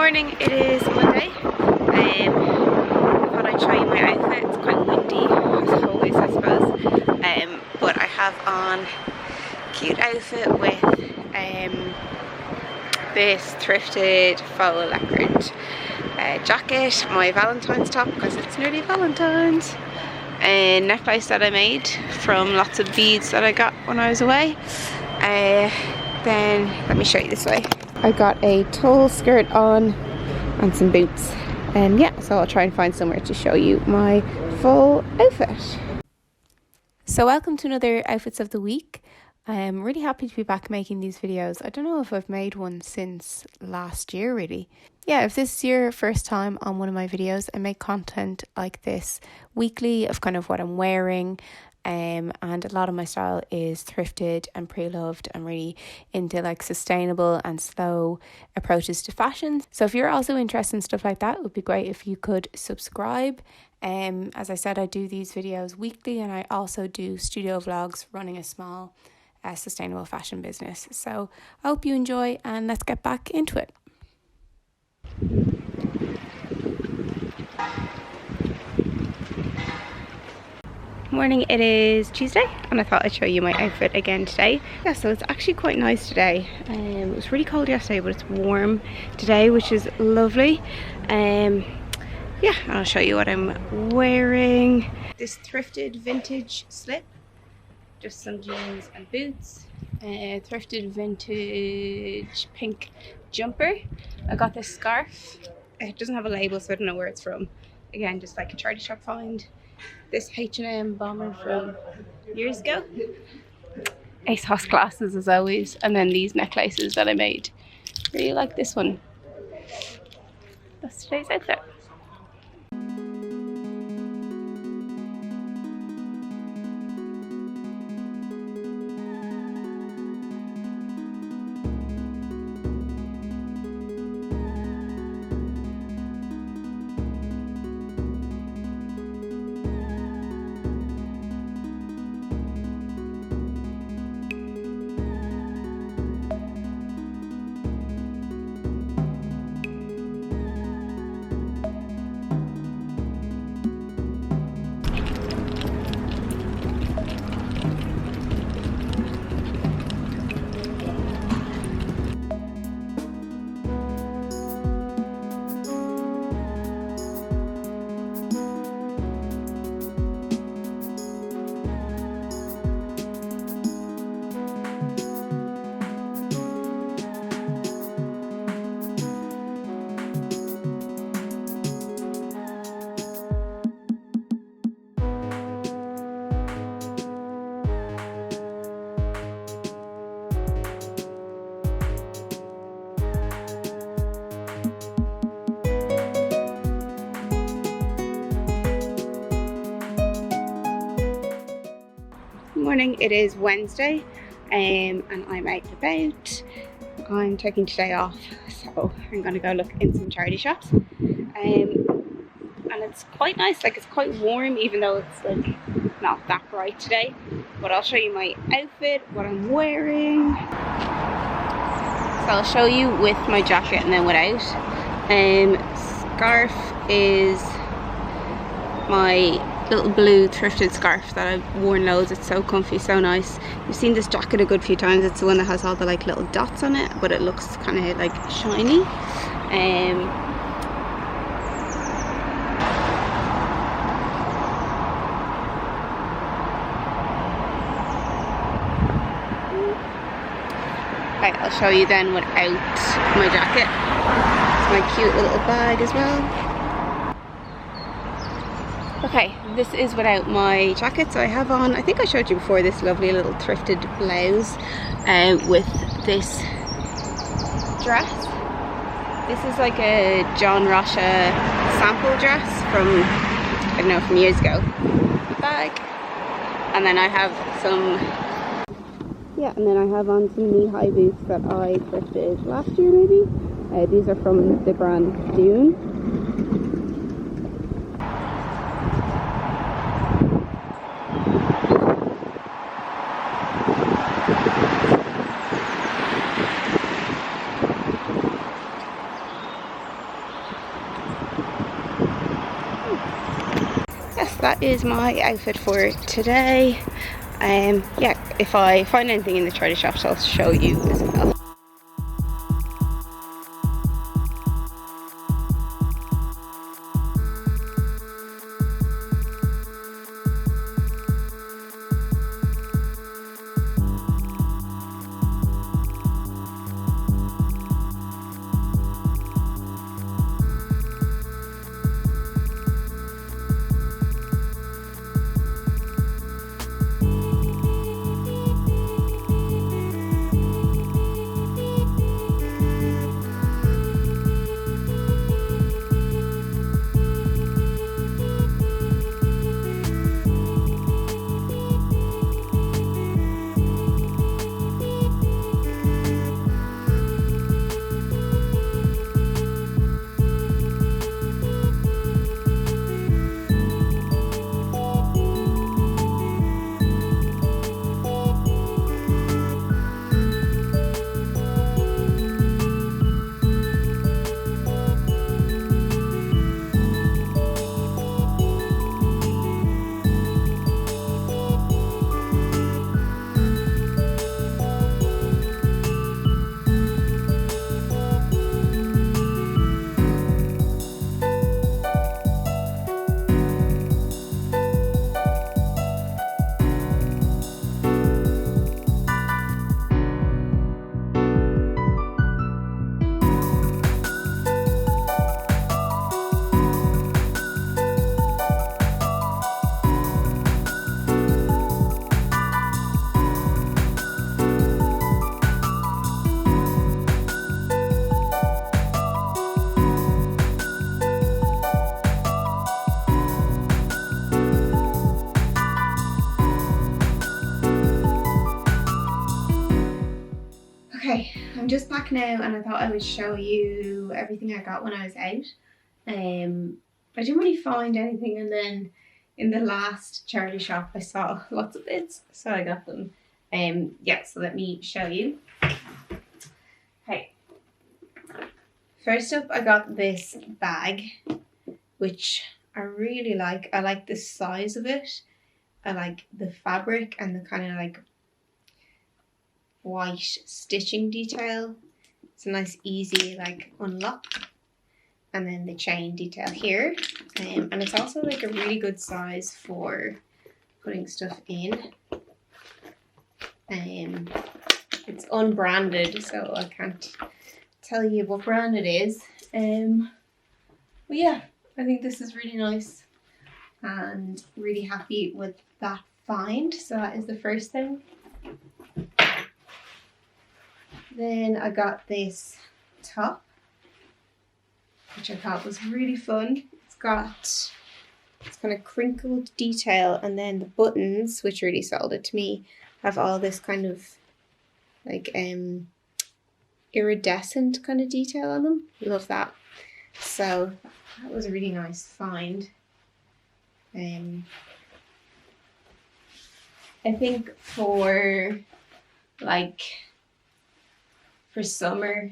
Morning, it is Monday. I thought I'd show you my outfit. It's quite windy as always, I suppose. But I have on a cute outfit with this thrifted faux leopard jacket, my Valentine's top because it's nearly Valentine's, a necklace that I made from lots of beads that I got when I was away. Then let me show you this way. I got a tall skirt on and some boots, and yeah, so I'll try and find somewhere to show you my full outfit. So welcome to another Outfits of the Week. I'm really happy to be back making these videos. I don't know if I've made one since last year really. Yeah, if this is your first time on one of my videos, I make content like this weekly of kind of what I'm wearing. And a lot of my style is thrifted and pre-loved. I'm really into like sustainable and slow approaches to fashion. So if you're also interested in stuff like that, it would be great if you could subscribe. As I said, I do these videos weekly, and I also do studio vlogs running a small sustainable fashion business. So I hope you enjoy, and let's get back into it. Morning, it is Tuesday, and I thought I'd show you my outfit again today. Yeah, so it's actually quite nice today. It was really cold yesterday, but it's warm today, which is lovely. Yeah, I'll show you what I'm wearing. This thrifted vintage slip, just some jeans and boots. Thrifted vintage pink jumper. I got this scarf. It doesn't have a label, so I don't know where it's from. Again, just like a charity shop find. This H&M bomber from years ago. ASOS glasses as always, and then these necklaces that I made. Really like this one. That's today's outfit. Morning, it is Wednesday, and I'm out and about. I'm taking today off, so I'm gonna go look in some charity shops. And it's quite nice, like it's quite warm, even though it's like not that bright today. But I'll show you my outfit, what I'm wearing. So I'll show you with my jacket and then without. Scarf is my little blue thrifted scarf that I've worn loads. It's so comfy, so nice. You've seen this jacket a good few times. It's the one that has all the like little dots on it, but it looks kind of like shiny. Right, I'll show you then without my jacket. It's my cute little bag as well. Okay, this is without my jacket. So I have on, I think I showed you before, this lovely little thrifted blouse with this dress. This is like a John Rocha sample dress from, I don't know, from years ago. Bag. And then I have some, yeah, and then I have on some knee-high boots that I thrifted last year maybe. These are from the brand Dune. yes, that is my outfit for today. Yeah, if I find anything in the charity shops, I'll show you as well. Okay, I'm just back now and I thought I would show you everything I got when I was out. I didn't really find anything, and then in the last charity shop I saw lots of bits, so I got them. Yeah, so let me show you. Okay, first up I got this bag, which I really like. I like the size of it. I like the fabric and the kind of like white stitching detail. It's a nice easy like unlock, and then the chain detail here, and it's also like a really good size for putting stuff in. It's unbranded, so I can't tell you what brand it is, but yeah, I think this is really nice and really happy with that find. So that is the first thing. Then I got this top, which I thought was really fun. It's got this kind of crinkled detail, and then the buttons, which really sold it to me, have all this kind of like iridescent kind of detail on them. Love that. So that was a really nice find. I think for like for summer,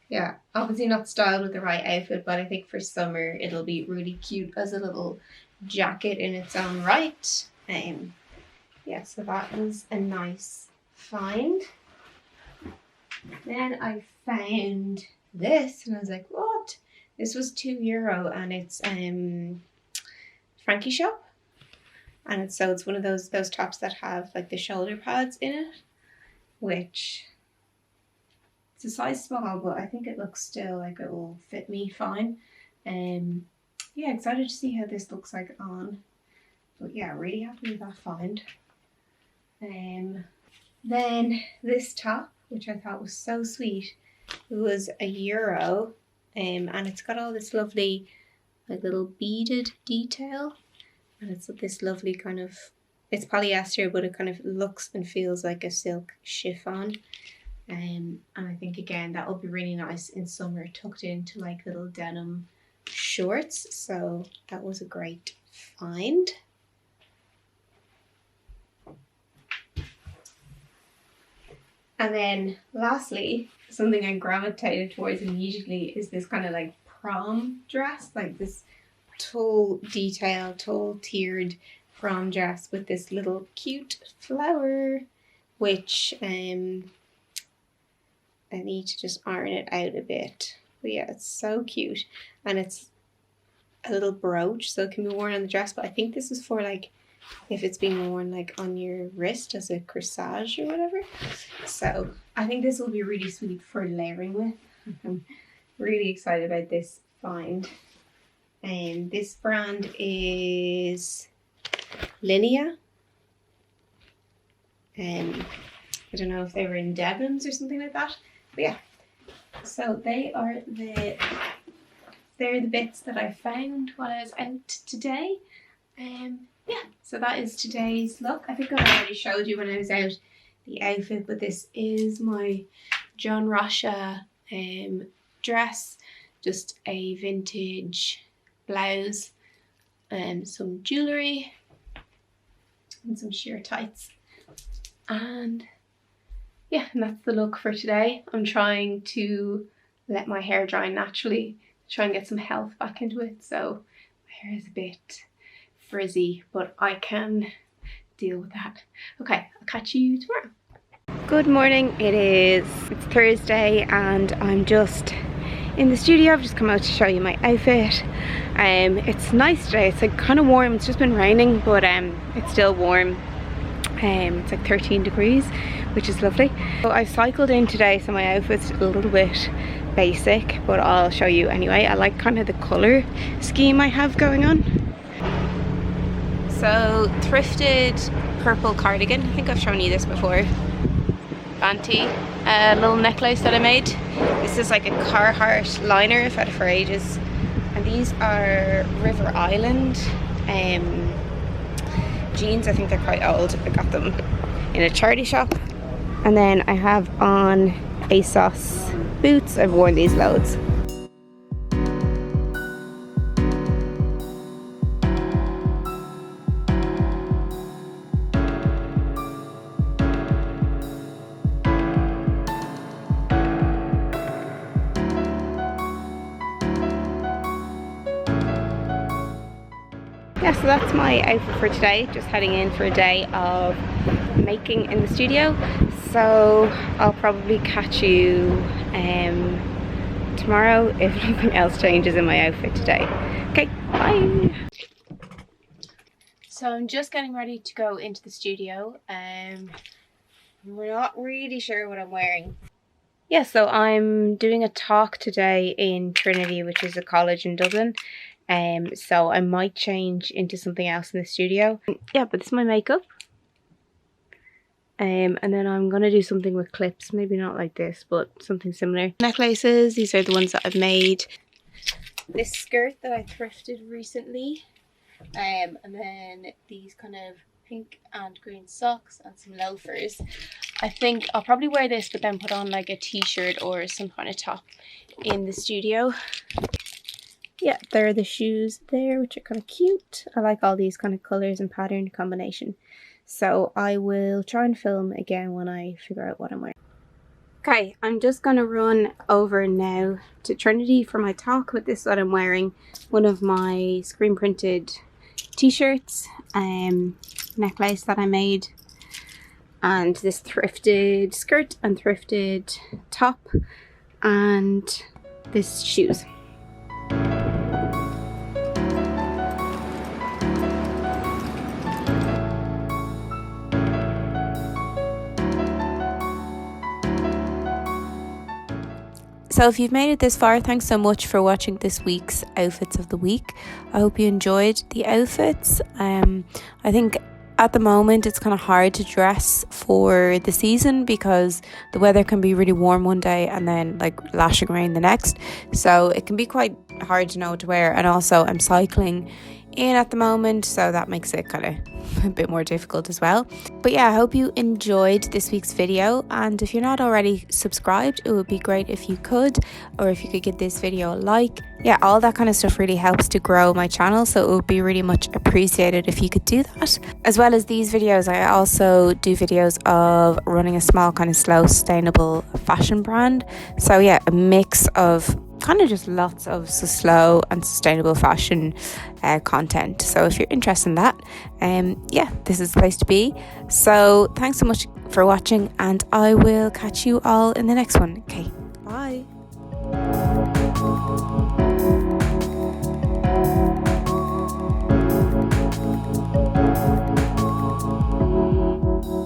yeah, obviously not styled with the right outfit, but I think for summer it'll be really cute as a little jacket in its own right. Yeah, so that was a nice find. Then I found this and I was like, what? This was €2 and it's Frankie shop. And it's one of those tops that have like the shoulder pads in it, which it's a size small, but I think it looks still like it will fit me fine. Yeah, excited to see how this looks like on. But yeah, really happy with that find. Then this top, which I thought was so sweet, it was €1, and it's got all this lovely like little beaded detail, and it's this lovely kind of, it's polyester, but it kind of looks and feels like a silk chiffon. And I think again that will be really nice in summer, tucked into like little denim shorts. So that was a great find. And then lastly, something I gravitated towards immediately is this kind of like prom dress, like this tall tiered prom dress with this little cute flower, which I need to just iron it out a bit. But yeah, it's so cute, and it's a little brooch, so it can be worn on the dress. But I think this is for like if it's being worn like on your wrist as a corsage or whatever. So I think this will be really sweet for layering with. I'm really excited about this find. And this brand is Linea. I don't know if they were in Devon's or something like that. But yeah. So they're the bits that I found while I was out today. Yeah, so that is today's look. I think I already showed you when I was out the outfit, but this is my John Rasha dress. Just a vintage blouse and some jewellery and some sheer tights. And yeah, and that's the look for today. I'm trying to let my hair dry naturally, try and get some health back into it. So my hair is a bit frizzy, but I can deal with that. Okay, I'll catch you tomorrow. Good morning. It's Thursday and I'm just in the studio. I've just come out to show you my outfit. It's nice today. It's like kind of warm. It's just been raining, but it's still warm. It's like 13 degrees, which is lovely. So I cycled in today, so my outfit's a little bit basic, but I'll show you anyway. I like kind of the colour scheme I have going on. So thrifted purple cardigan. I think I've shown you this before. Fancy. A little necklace that I made. This is like a Carhartt liner. I've had it for ages. And these are River Island jeans. I think they're quite old. I got them in a charity shop. And then I have on ASOS boots. I've worn these loads. Yeah, so that's my outfit for today. Just heading in for a day of making in the studio. So I'll probably catch you tomorrow if nothing else changes in my outfit today. Okay, bye. So I'm just getting ready to go into the studio. We're not really sure what I'm wearing. Yeah, so I'm doing a talk today in Trinity, which is a college in Dublin. So I might change into something else in the studio. Yeah, but this is my makeup. And then I'm going to do something with clips. Maybe not like this, but something similar. Necklaces, these are the ones that I've made. This skirt that I thrifted recently. And then these kind of pink and green socks and some loafers. I think I'll probably wear this, but then put on like a t-shirt or some kind of top in the studio. Yeah, there are the shoes there, which are kind of cute. I like all these kind of colours and pattern combination. So I will try and film again when I figure out what I'm wearing. Okay, I'm just going to run over now to Trinity for my talk, but this is what I'm wearing. One of my screen printed t-shirts, necklace that I made, and this thrifted skirt and thrifted top, and this shoes. So if you've made it this far, thanks so much for watching this week's Outfits of the Week. I hope you enjoyed the outfits. I think at the moment it's kind of hard to dress for the season because the weather can be really warm one day and then like lashing rain the next. So it can be quite hard to know what to wear. And also I'm cycling in at the moment, so that makes it kind of a bit more difficult as well. But yeah, I hope you enjoyed this week's video, and if you're not already subscribed, it would be great if you could, or if you could give this video a like. Yeah, all that kind of stuff really helps to grow my channel, so it would be really much appreciated if you could do that. As well as these videos, I also do videos of running a small kind of slow sustainable fashion brand. So yeah, a mix of kind of just lots of slow and sustainable fashion content. So if you're interested in that, this is the place to be. So thanks so much for watching, and I will catch you all in the next one. Okay, bye.